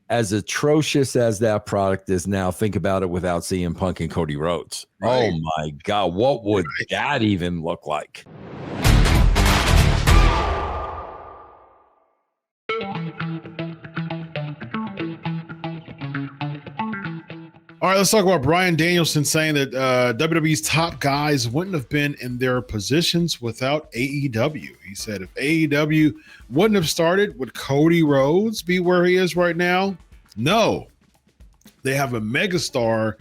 as atrocious as that product is now, think about it without CM Punk and Cody Rhodes. Right. Oh my God, what would that even look like? All right, let's talk about Bryan Danielson saying that WWE's top guys wouldn't have been in their positions without AEW. He said if AEW wouldn't have started, would Cody Rhodes be where he is right now? No. They have a megastar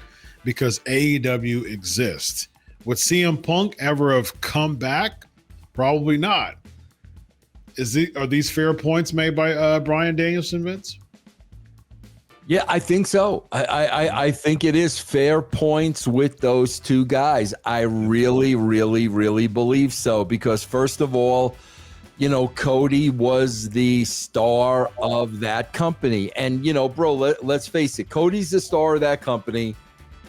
because AEW exists. Would CM Punk ever have come back? Probably not. Are these fair points made by Bryan Danielson, Vince? Yeah, I think so. I think it is fair points with those two guys. I really, really, really believe so because first of all, you know, Cody was the star of that company. And, you know, bro, let's face it, Cody's the star of that company.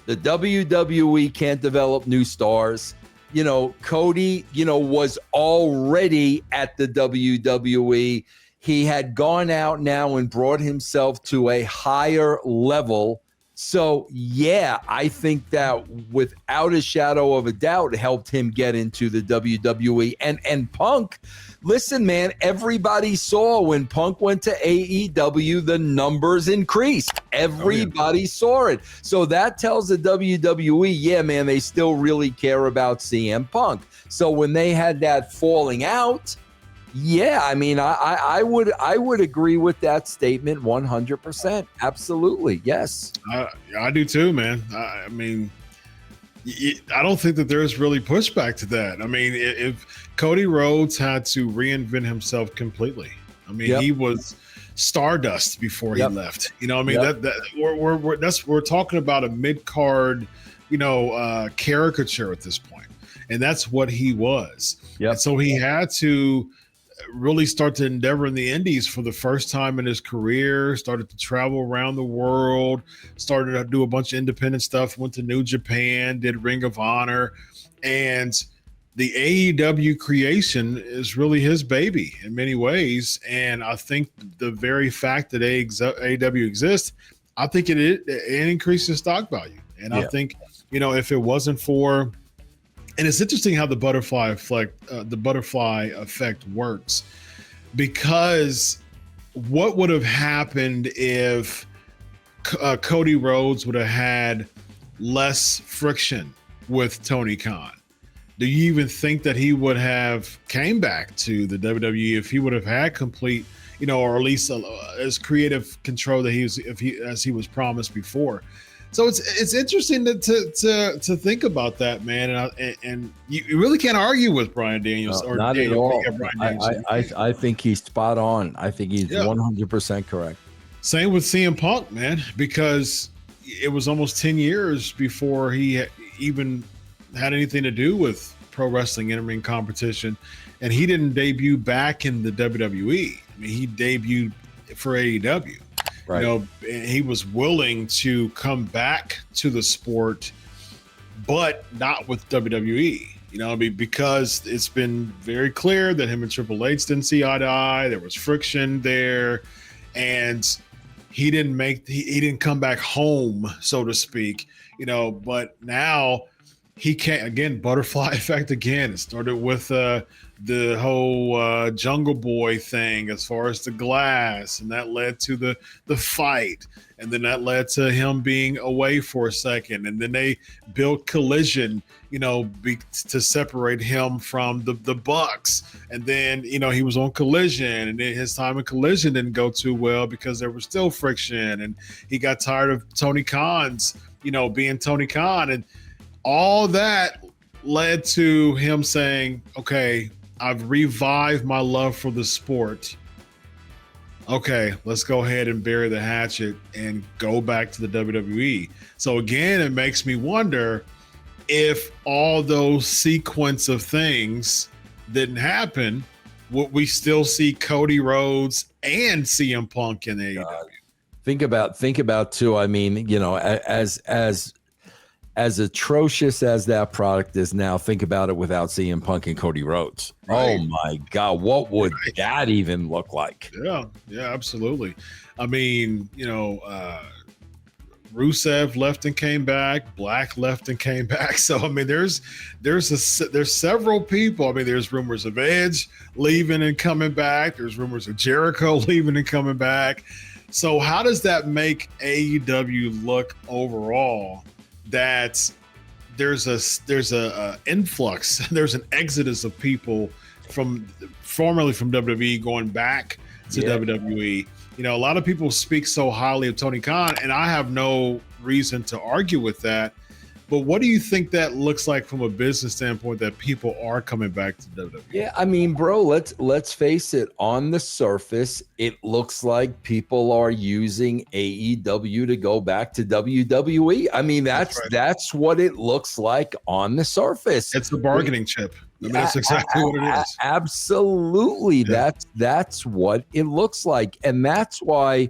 The WWE can't develop new stars. You know, Cody, you know, was already at the WWE. He had gone out now and brought himself to a higher level. So, yeah, I think that without a shadow of a doubt helped him get into the WWE. And Punk, listen, man, everybody saw when Punk went to AEW, the numbers increased. Everybody saw it. So that tells the WWE, yeah, man, they still really care about CM Punk. So when they had that falling out, yeah, I mean, I would agree with that statement 100%. Absolutely, yes. I do too, man. I mean, I don't think that there's really pushback to that. I mean, if Cody Rhodes had to reinvent himself completely, I mean, he was stardust before he left. You know, I mean, we're talking about a mid-card, you know, caricature at this point, and that's what he was. Yeah. So he had to really start to endeavor in the indies for the first time in his career, started to travel around the world, started to do a bunch of independent stuff, went to New Japan, did Ring of Honor, and the AEW creation is really his baby in many ways. And I think the very fact that AEW exists, I think it increases stock value. And I think, you know, if it wasn't for, and it's interesting how the butterfly effect works, because what would have happened if Cody Rhodes would have had less friction with Tony Khan? Do you even think that he would have came back to the WWE if he would have had complete, you know, or at least as creative control that as he was promised before? So it's interesting to think about that, man, and you really can't argue with Bryan Danielson. No, not at all. I think he's spot on. I think he's 100% correct. Same with CM Punk, man, because it was almost 10 years before he even had anything to do with pro wrestling in-ring competition, and he didn't debut back in the WWE. I mean, he debuted for AEW. Right. You know, he was willing to come back to the sport, but not with WWE. You know, I mean, because it's been very clear that him and Triple H didn't see eye to eye. There was friction there, and he didn't come back home, so to speak. You know, but now he can't. Again, butterfly effect. Again, it started with the whole Jungle Boy thing as far as the glass, and that led to the fight, and then that led to him being away for a second, and then they built Collision, you know, to separate him from the Bucks, and then, you know, he was on Collision, and then his time in Collision didn't go too well because there was still friction, and he got tired of Tony Khan's, you know, being Tony Khan, and all that led to him saying, okay, I've revived my love for the sport. Okay, let's go ahead and bury the hatchet and go back to the WWE. So again, it makes me wonder if all those sequence of things didn't happen, would we still see Cody Rhodes and CM Punk in AEW? Think about too. I mean, you know, as atrocious as that product is now, think about it without CM Punk and Cody Rhodes. Right. Oh my God, what would that even look like? Yeah, absolutely. I mean, Rusev left and came back. Black left and came back. So I mean, there's several people. I mean, there's rumors of Edge leaving and coming back. There's rumors of Jericho leaving and coming back. So how does that make AEW look overall? That there's a influx, there's an exodus of people formerly from WWE going back to WWE. A lot of people speak so highly of Tony Khan, and I have no reason to argue with that. But what do you think that looks like from a business standpoint, that people are coming back to WWE? Yeah, I mean, bro, let's face it. On the surface, it looks like people are using AEW to go back to WWE. I mean, that's what it looks like on the surface. It's the bargaining chip. I mean, that's exactly what it is. Absolutely. Yeah. That's what it looks like. And that's why,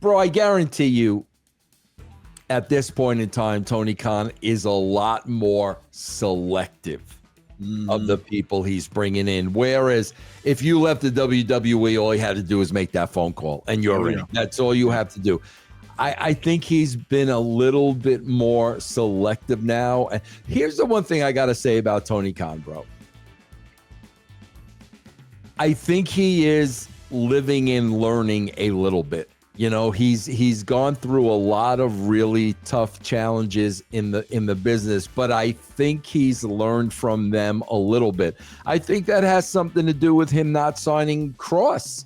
bro, I guarantee you, at this point in time, Tony Khan is a lot more selective of the people he's bringing in. Whereas if you left the WWE, all you had to do is make that phone call and you're in. That's all you have to do. I think he's been a little bit more selective now. And here's the one thing I got to say about Tony Khan, bro. I think he is living and learning a little bit. He's gone through a lot of really tough challenges in the business, but I think he's learned from them a little bit. I think that has something to do with him not signing Kross,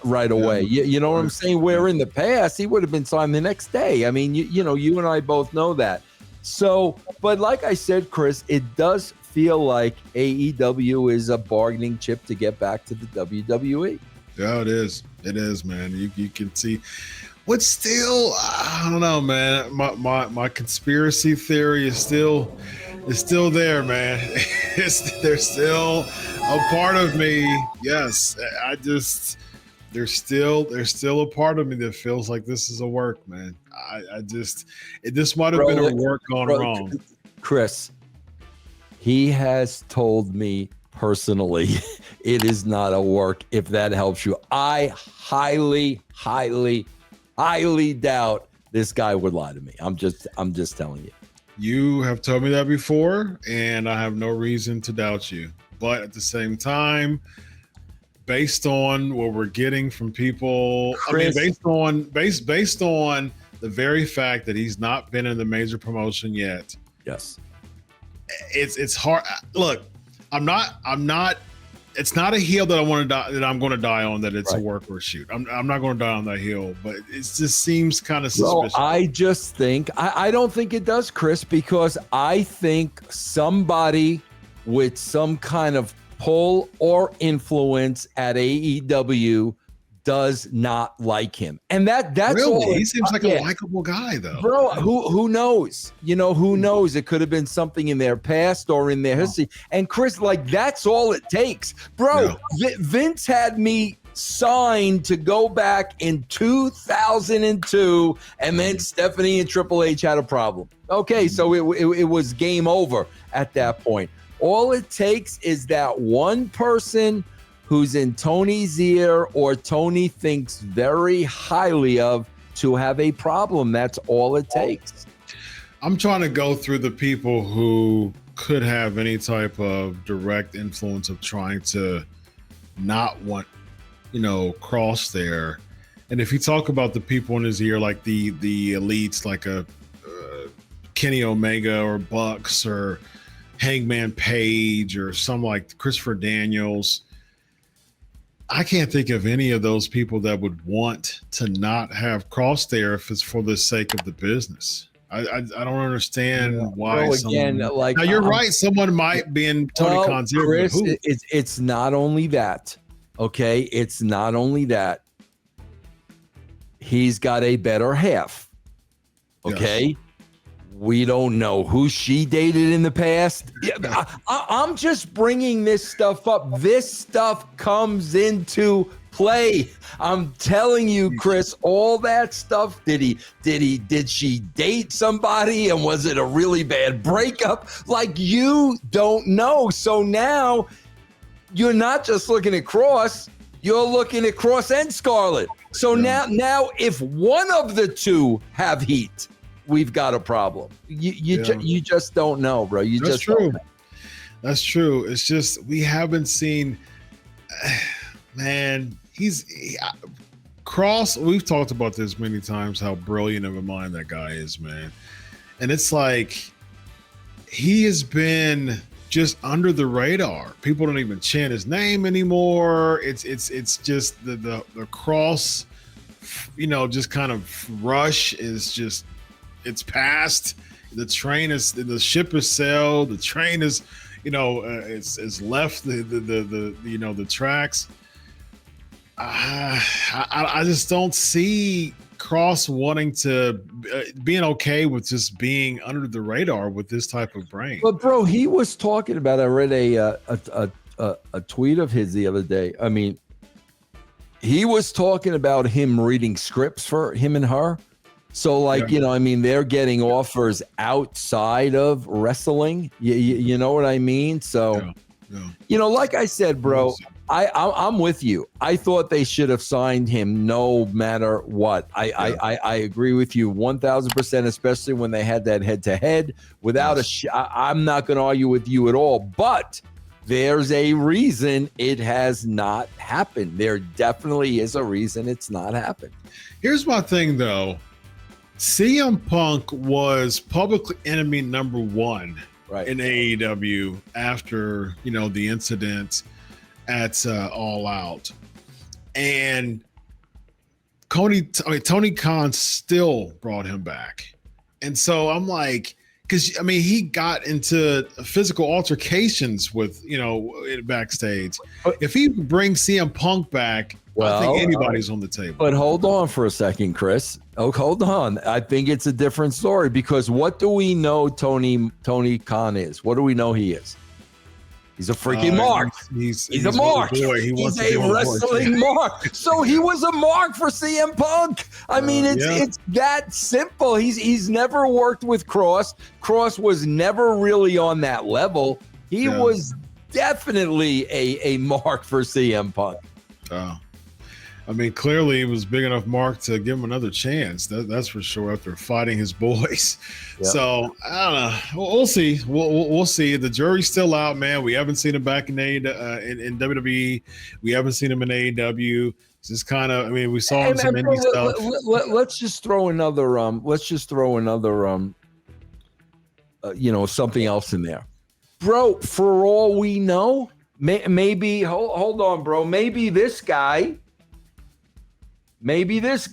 right away. You know what I'm saying? Where in the past he would have been signed the next day. I mean, you and I both know that. So, but like I said, Chris, it does feel like AEW is a bargaining chip to get back to the WWE. Yeah, it is. It is, man. You can see what's still, I don't know, man. My conspiracy theory is still there, man. There's still a part of me. Yes. There's still a part of me that feels like this is a work, man. This might have been a work gone wrong. Chris, he has told me personally, it is not a work, if that helps you. I highly, highly, highly doubt this guy would lie to me. I'm just telling you. You have told me that before, and I have no reason to doubt you. But at the same time, based on what we're getting from people, Chris, based on the very fact that he's not been in the major promotion yet. Yes. It's hard. Look, I'm not. It's not a hill that I'm going to die on. That it's a work or a shoot. I'm not going to die on that hill. But it just seems kind of suspicious. Well, I just think I don't think it does, Chris, because I think somebody with some kind of pull or influence at AEW does not like him, and that's really? All. He seems like a likable guy, though. Bro, who knows? Who knows? It could have been something in their past or in their history. And Chris, that's all it takes, bro. Yeah. Vince had me signed to go back in 2002, and then Stephanie and Triple H had a problem. Okay, so it was game over at that point. All it takes is that one person who's in Tony's ear or Tony thinks very highly of to have a problem. That's all it takes. I'm trying to go through the people who could have any type of direct influence of trying to not want, Kross there. And if you talk about the people in his ear, like the elites, like a Kenny Omega or Bucks or Hangman Page or some like Christopher Daniels, I can't think of any of those people that would want to not have Kross there if it's for the sake of the business. I don't understand why. Well, again, now you're right. Someone might be in Tony Khan's ear. Chris, it's not only that. Okay, it's not only that. He's got a better half. Okay. Yes. We don't know who she dated in the past. I'm just bringing this stuff up. This stuff comes into play. I'm telling you, Chris, all that stuff. Did she date somebody, and was it a really bad breakup? Like, you don't know. So now you're not just looking at Kross, you're looking at Kross and Scarlett. So now if one of the two have heat, we've got a problem. You just don't know, bro. That's true. That's true. It's just we haven't seen, man. Kross. We've talked about this many times, how brilliant of a mind that guy is, man. And it's like he has been just under the radar. People don't even chant his name anymore. It's just the Kross, just kind of rush is just, it's past. The ship is sailed. The train is, it's left the tracks. I just don't see Kross wanting to being okay with just being under the radar with this type of brain. But bro, he was talking about. I read a tweet of his the other day. I mean, he was talking about him reading scripts for him and her. So they're getting offers outside of wrestling. You know what I mean? So, like I said, bro. I'm with you. I thought they should have signed him no matter what. I agree with you 1,000%, especially when they had that head-to-head. I'm not going to argue with you at all, but there's a reason it has not happened. There definitely is a reason it's not happened. Here's my thing, though. CM Punk was public enemy number one in AEW after, the incident at All Out, and Tony Khan still brought him back. And so I'm like, because he got into physical altercations with backstage. If he brings CM Punk back, I think anybody's on the table. But hold on for a second, Chris. Hold on. I think it's a different story, because what do we know Tony Khan is? What do we know he is? He's a freaking mark. He's a mark. He's a wrestling mark. So he was a mark for CM Punk. I mean, it's that simple. He's never worked with Kross. Kross was never really on that level. He was definitely a mark for CM Punk. Clearly it was big enough mark to give him another chance. That's for sure, after fighting his boys. Yep. So I don't know. We'll see. We'll see. The jury's still out, man. We haven't seen him back in WWE. We haven't seen him in AEW. It's just kind of. We saw him some indie stuff. Let's just throw another. Something else in there, bro. For all we know, maybe. Hold on, bro. Maybe this guy. This is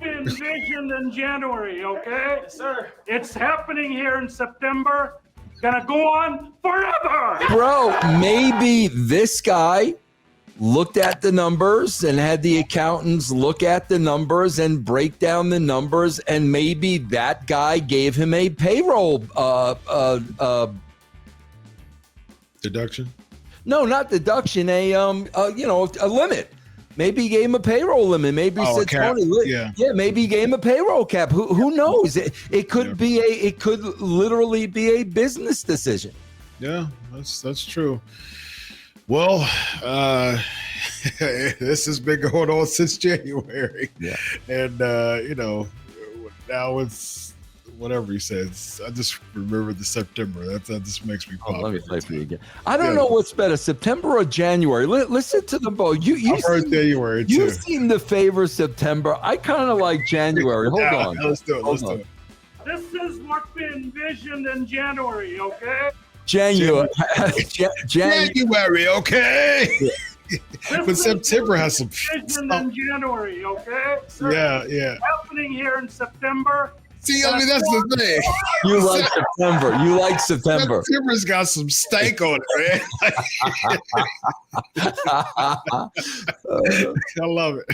envisioned in January, okay? Yes, sir. It's happening here in September. Gonna go on forever. Bro, maybe this guy looked at the numbers and had the accountants look at the numbers and break down the numbers, and maybe that guy gave him a payroll deduction. No, not deduction. A limit. Maybe he gave him a payroll limit. Maybe he said, Tony, maybe he gave him a payroll cap. Who knows? It could be it could literally be a business decision. Yeah, that's true. Well, this has been going on since January. Yeah. And now it's whatever he says. I just remember the September. That just makes me pop. Let me play for you again. I don't know what's better, September or January. Listen to them both. I've heard January too. You seem to favor September. I kind of like January. Hold on. Let's do it. This is what's been envisioned in January, okay? January, okay? But September has some. Envisioned in January, okay? So yeah. Happening here in September. See, that's the thing. You like September. September's got some steak on it, man. I love it.